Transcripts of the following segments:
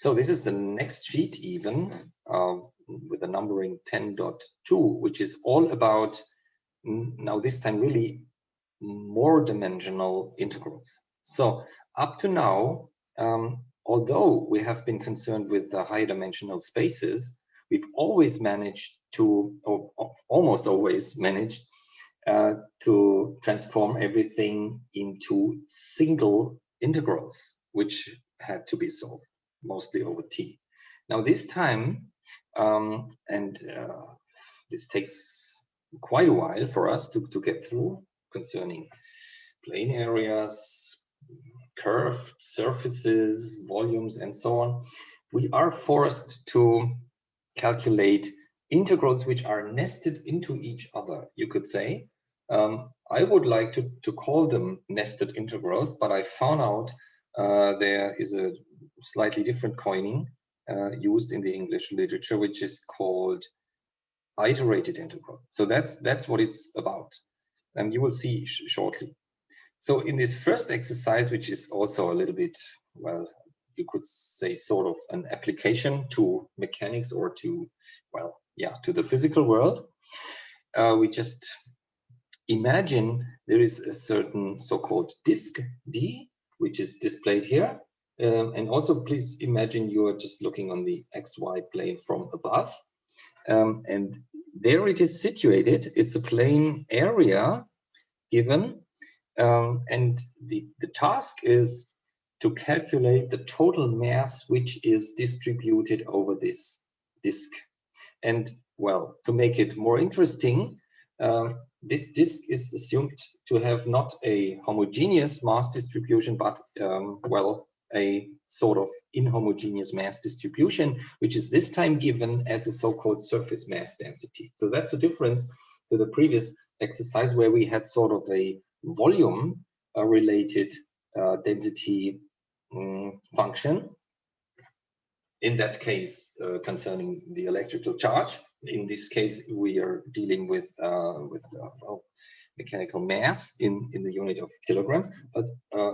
So this is the next sheet even with the numbering 10.2, which is all about now this time really more dimensional integrals. So up to now, although we have been concerned with the high dimensional spaces, we've always managed to, or almost always managed to transform everything into single integrals, which had to be solved mostly over t. Now this time, this takes quite a while for us to get through concerning plane areas, curved surfaces, volumes, and so on. We are forced to calculate integrals which are nested into each other, you could say. I would like to call them nested integrals, but I found out there is a slightly different coining used in the English literature, which is called iterated integral. So that's what it's about, and you will see shortly. So in this first exercise, which is also a little bit, well, you could say sort of an application to mechanics or to, well, yeah, to the physical world, we just imagine there is a certain so-called disk D, which is displayed here. And also please imagine you are just looking on the XY plane from above. And there it is situated. It's a plane area given. And the task is to calculate the total mass which is distributed over this disk. And well, to make it more interesting, this disk is assumed to have not a homogeneous mass distribution, but well, a sort of inhomogeneous mass distribution, which is this time given as a so-called surface mass density. So that's the difference to the previous exercise where we had sort of a volume related density function. In that case, concerning the electrical charge. In this case, we are dealing with well, mechanical mass in the unit of kilograms. But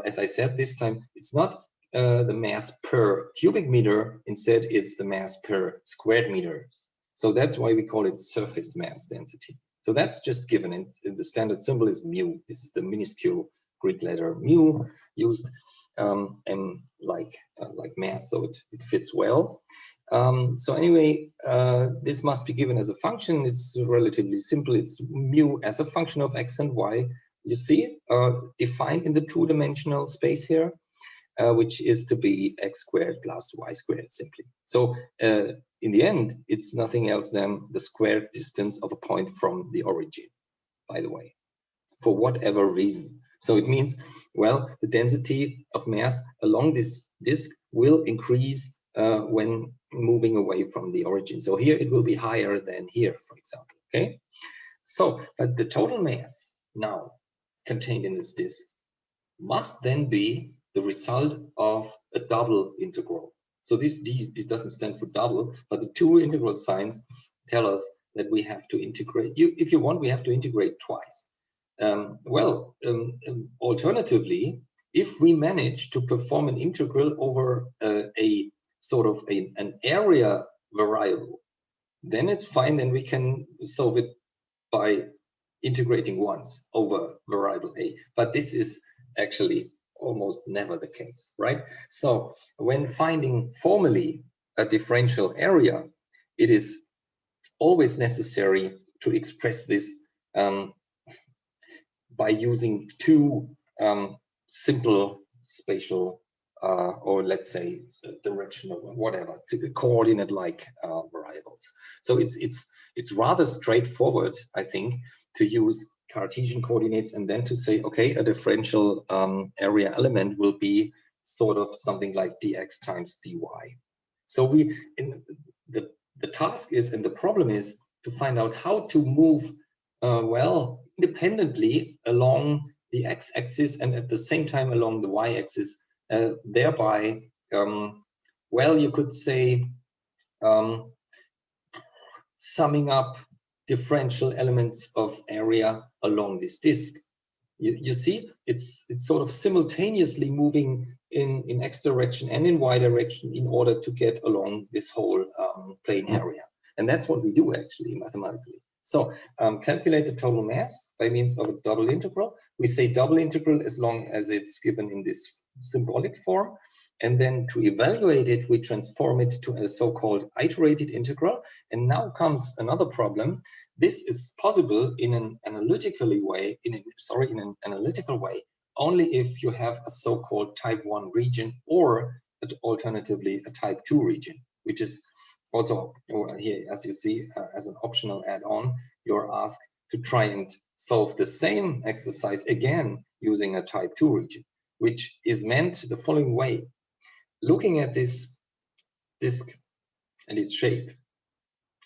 as I said, this time it's not the mass per cubic meter. Instead, it's the mass per squared meters. So that's why we call it surface mass density. So that's just given. And the standard symbol is mu. This is the minuscule Greek letter mu used. And like mass, so it fits well. So anyway, this must be given as a function. It's relatively simple. It's mu as a function of x and y. You see, defined in the two-dimensional space here, which is to be x squared plus y squared simply. So in the end, it's nothing else than the squared distance of a point from the origin, by the way, for whatever reason. So it means, well, the density of mass along this disk will increase when moving away from the origin. So here it will be higher than here, for example, okay? So, but the total mass now contained in this disk must then be the result of a double integral. So this D, it doesn't stand for double, but the two integral signs tell us that we have to integrate. If you want, we have to integrate twice. Alternatively, if we manage to perform an integral over a sort of an area variable, then it's fine. Then we can solve it by integrating once over variable a. But this is actually almost never the case, right? So when finding formally a differential area, it is always necessary to express this by using two simple spatial or let's say directional, whatever, coordinate-like variables. So it's rather straightforward, I think, to use Cartesian coordinates and then to say, okay, a differential area element will be sort of something like dx times dy. So the task is, and the problem is to find out how to move well, independently along the x-axis and at the same time along the y-axis, thereby, well, you could say, summing up differential elements of area along this disk. You see, it's sort of simultaneously moving in X direction and in Y direction in order to get along this whole plane area. And that's what we do actually mathematically. So calculate the total mass by means of a double integral. We say double integral as long as it's given in this symbolic form. And then to evaluate it, we transform it to a so-called iterated integral. And now comes another problem. This is possible in an analytical way, in an analytical way, only if you have a so-called type 1 region or alternatively a type 2 region, which is also here, as you see, as an optional add-on. You're asked to try and solve the same exercise again using a type 2 region, which is meant the following way. Looking at this disk and its shape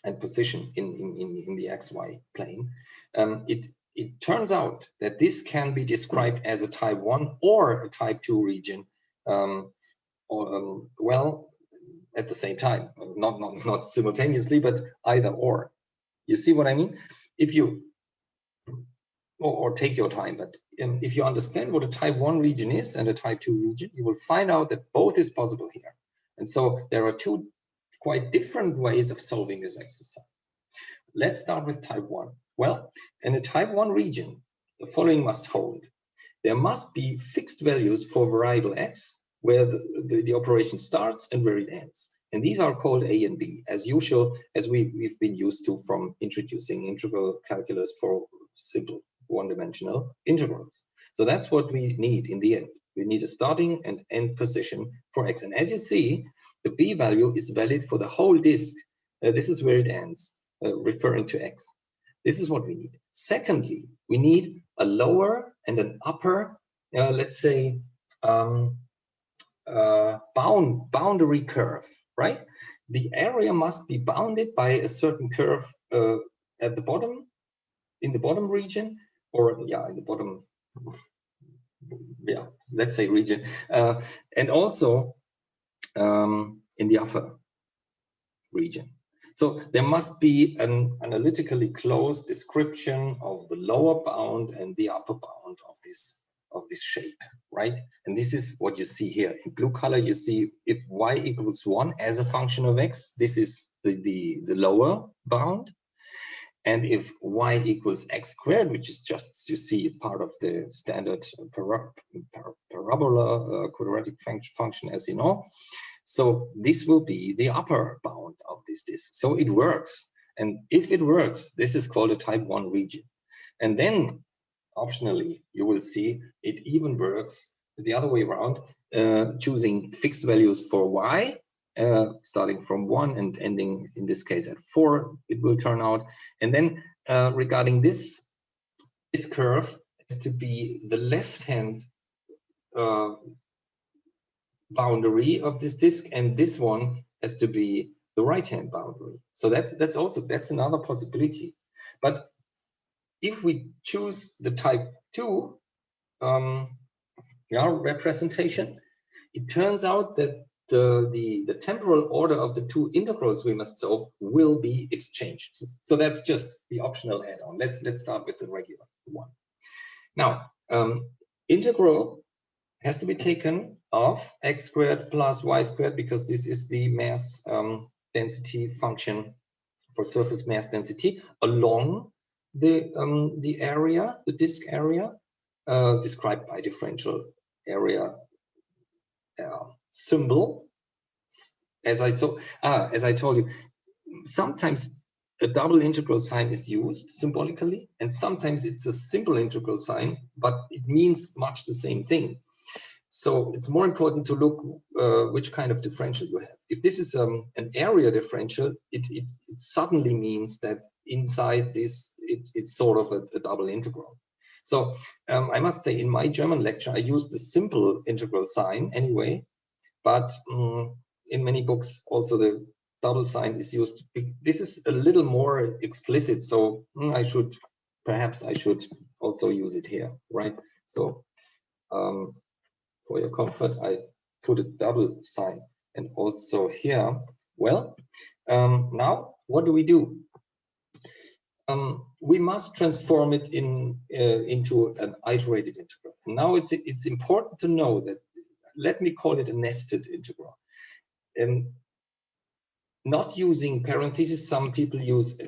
and position in the XY plane, it turns out that this can be described as a type 1 or a type 2 region, well, at the same time, not simultaneously, but either or. You see what I mean? If you, or take your time, but if you understand what a type 1 region is and a type 2 region, you will find out that both is possible here. And so there are two quite different ways of solving this exercise. Let's start with type 1. Well, in a type 1 region, the following must hold. There must be fixed values for variable x, where the operation starts and where it ends. And these are called A and B, as usual, as we've been used to from introducing integral calculus for simple one-dimensional integrals. So that's what we need in the end. We need a starting and end position for x. And as you see, the B value is valid for the whole disk. This is where it ends, referring to x. This is what we need. Secondly, we need a lower and an upper, let's say, boundary curve, right? The area must be bounded by a certain curve at the bottom, in the bottom region, or in the bottom, let's say region, and also in the upper region. So there must be an analytically close description of the lower bound and the upper bound of this shape, right? And this is what you see here. In blue color, you see if y equals 1 as a function of x, this is the lower bound. And if y equals x squared, which is just, you see, part of the standard parabola quadratic function, as you know. So this will be the upper bound of this disk. So it works. And if it works, this is called a type 1 region. And then optionally, you will see it even works the other way around, choosing fixed values for y, starting from 1 and ending, in this case, at 4, it will turn out. And then regarding this curve is to be the left-hand boundary of this disk, and this one has to be the right-hand boundary. So that's another possibility. But if we choose the type 2 representation, it turns out that the temporal order of the two integrals we must solve will be exchanged. So that's just the optional add-on. Let's start with the regular one. Now, integral has to be taken of x squared plus y squared, because this is the mass density function for surface mass density along the area, the disk area, described by differential area symbol. As I told you, sometimes a double integral sign is used symbolically, and sometimes it's a simple integral sign, but it means much the same thing. So it's more important to look which kind of differential you have. If this is an area differential, it suddenly means that inside this, it's sort of a double integral. So I must say, in my German lecture, I used the simple integral sign anyway, but in many books also the double sign is used. This is a little more explicit, so perhaps I should also use it here, right? So for your comfort, I put a double sign, and also here. Well, now what do we do? we must transform it into an iterated integral. And now it's important to know that, let me call it a nested integral. Not using parentheses. Some people use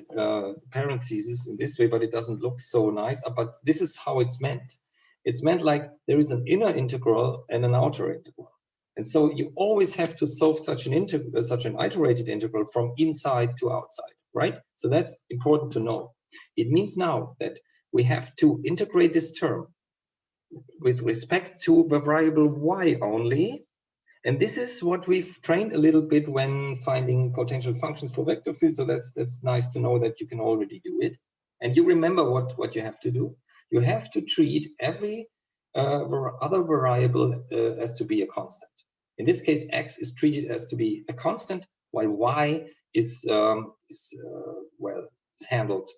parentheses in this way, but it doesn't look so nice. But this is how it's meant. It's meant like there is an inner integral and an outer integral. And so you always have to solve such an iterated integral from inside to outside, right? So that's important to know. It means now that we have to integrate this term with respect to the variable y only. And this is what we've trained a little bit when finding potential functions for vector fields. So that's nice to know that you can already do it. And you remember what you have to do. You have to treat every other variable as to be a constant. In this case, x is treated as to be a constant, while y is handled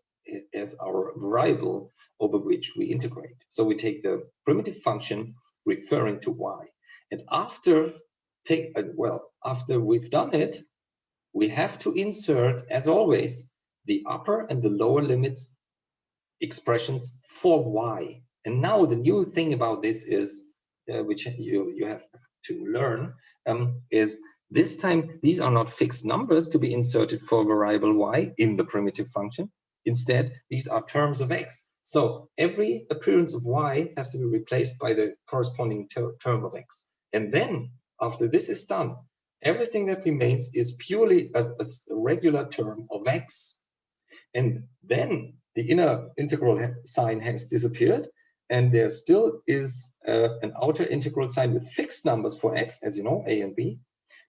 as our variable over which we integrate. So we take the primitive function referring to y. And after we've done it, we have to insert, as always, the upper and the lower limits expressions for y. And now the new thing about this is, which you have to learn, is this time these are not fixed numbers to be inserted for variable y in the primitive function. Instead, these are terms of x. So every appearance of y has to be replaced by the corresponding term of x. And then, after this is done, everything that remains is purely a regular term of x. And then the inner integral sign has disappeared, and there still is an outer integral sign with fixed numbers for x, as you know, a and b,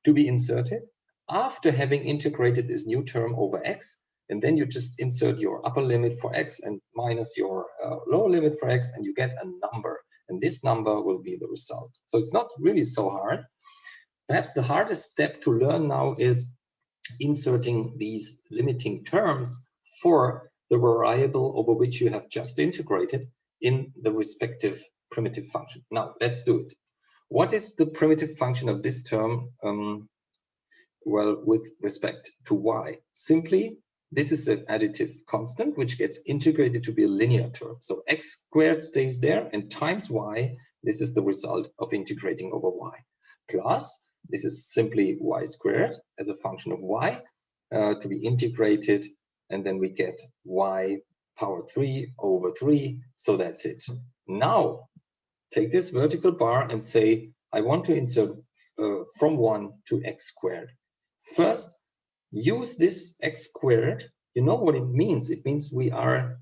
to be inserted after having integrated this new term over x. And then you just insert your upper limit for x and minus your lower limit for x, and you get a number. And this number will be the result. So it's not really so hard. Perhaps the hardest step to learn now is inserting these limiting terms for the variable over which you have just integrated in the respective primitive function. Now, let's do it. What is the primitive function of this term? With respect to y, simply, this is an additive constant which gets integrated to be a linear term. So x squared stays there, and times y, this is the result of integrating over y. Plus, this is simply y squared as a function of y to be integrated, and then we get y power 3 over 3, so that's it. Now, take this vertical bar and say, I want to insert from 1 to x squared. First, use this x squared. You know what it means. It means we are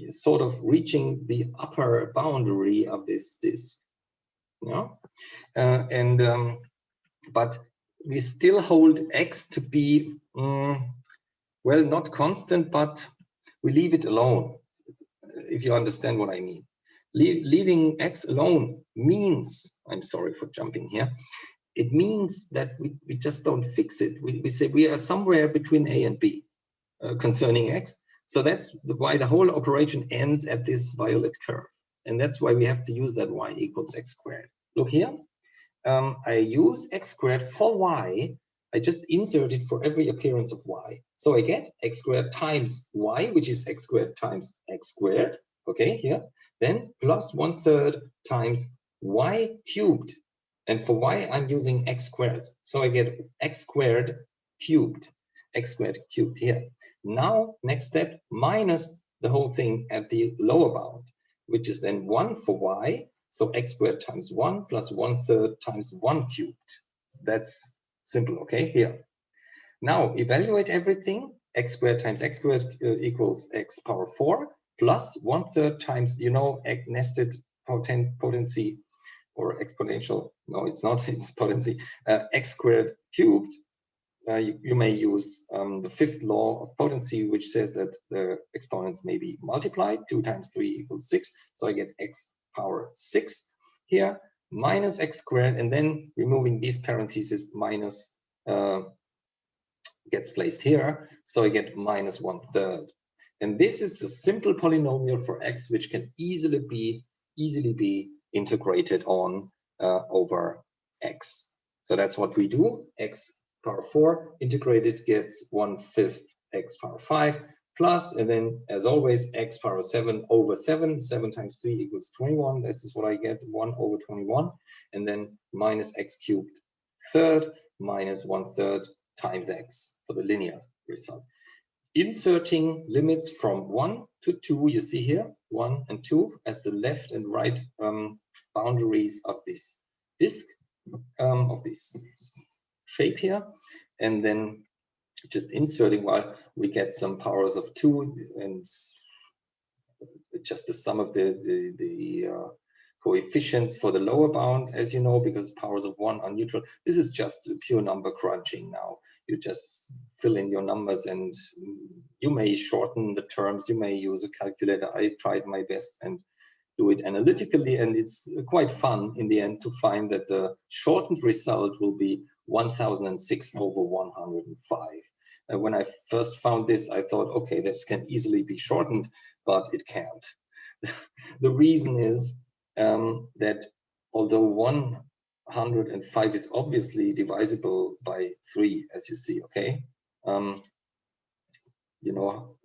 sort of reaching the upper boundary of this, you know? But we still hold x to be, well, not constant, but we leave it alone, if you understand what I mean. Leaving x alone means, I'm sorry for jumping here, it means that we just don't fix it. We say we are somewhere between a and b concerning x. So that's why the whole operation ends at this violet curve. And that's why we have to use that y equals x squared. Look here. I use x squared for y. I just insert it for every appearance of y. So I get x squared times y, which is x squared times x squared. Okay, here. Then plus 1/3 times y cubed. And for y, I'm using x squared. So I get x squared cubed. X squared cubed here. Now, next step, minus the whole thing at the lower bound, which is then 1 for y. So x squared times 1 plus 1/3 times 1 cubed. That's simple, okay? Here. Now, evaluate everything. X squared times x squared equals x power 4 plus 1/3 times, you know, nested potency or exponential. No, it's not, it's potency. X squared cubed. You may use the fifth law of potency, which says that the exponents may be multiplied. 2 times 3 equals 6. So I get x power 6 here, minus x squared, and then removing these parentheses, minus gets placed here. So I get minus 1/3. And this is a simple polynomial for x, which can easily be integrated on over x. So that's what we do. X power 4 integrated gets 1/5 x power 5 plus, and then as always, x power 7 over 7. 7 times 3 equals 21. This is what I get, 1 over 21. And then minus x cubed third minus 1/3 times x for the linear result. Inserting limits from 1 to 2, you see here, 1 and 2 as the left and right boundaries of this disk, of this shape here. And then just inserting, while we get some powers of 2 and just the sum of the coefficients for the lower bound, as you know, because powers of 1 are neutral. This is just pure number crunching now. You just fill in your numbers, and you may shorten the terms, you may use a calculator. I tried my best and do it analytically, and it's quite fun in the end to find that the shortened result will be 1006 over 105. And when I first found this, I thought, okay, this can easily be shortened, but it can't. The reason is that although 105 is obviously divisible by 3, as you see, okay? You know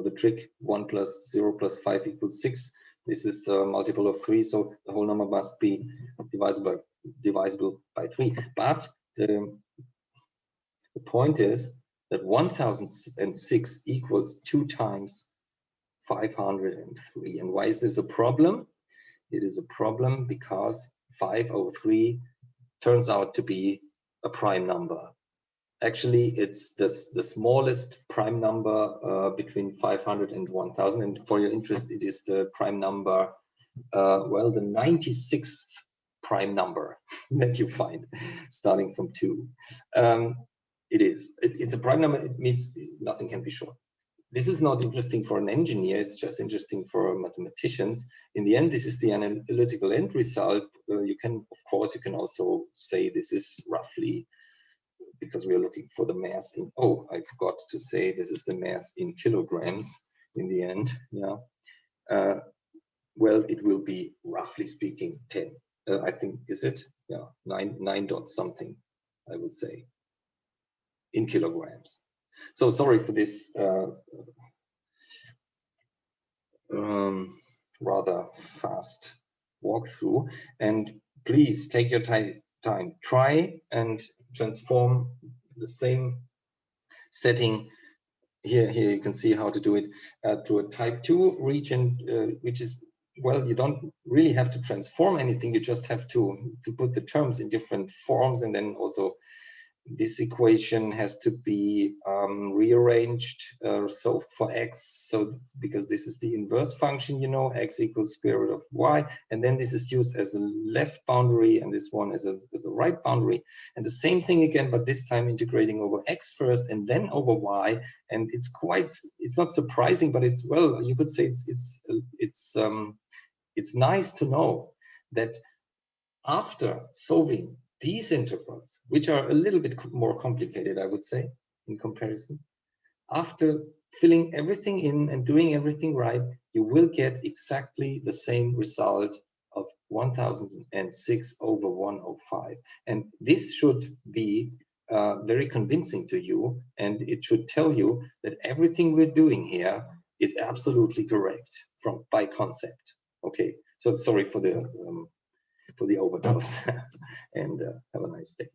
the trick, 1 plus 0 plus 5 equals 6. This is a multiple of 3, so the whole number must be divisible by 3. But the point is that 1006 equals 2 times 503. And why is this a problem? It is a problem because 503 turns out to be a prime number. Actually, it's the smallest prime number between 500 and 1000. And for your interest, it is the prime number, well, the 96th prime number that you find, starting from 2. It's a prime number. It means nothing can be short. This is not interesting for an engineer. It's just interesting for mathematicians. In the end, this is the analytical end result. You can also say this is roughly, because we are looking for the mass in, oh, I forgot to say this is the mass in kilograms in the end. Yeah. Well, it will be, roughly speaking, 10. I think, is it? Yeah, 9 dot something, I would say, in kilograms. So sorry for this rather fast walkthrough, and please take your time. Try and transform the same setting here. You can see how to do it to a type 2 region, which is, well, you don't really have to transform anything. You just have to put the terms in different forms, and then also this equation has to be rearranged, solved for x. So because this is the inverse function, you know, x equals square root of y, and then this is used as a left boundary, and this one as a right boundary, and the same thing again, but this time integrating over x first and then over y. And it's not surprising, but it's, well, you could say it's nice to know that after solving these integrals, which are a little bit more complicated, I would say, in comparison, after filling everything in and doing everything right, you will get exactly the same result of 1006 over 105. And this should be very convincing to you, and it should tell you that everything we're doing here is absolutely correct by concept. Okay, so sorry for the overdose, and have a nice day.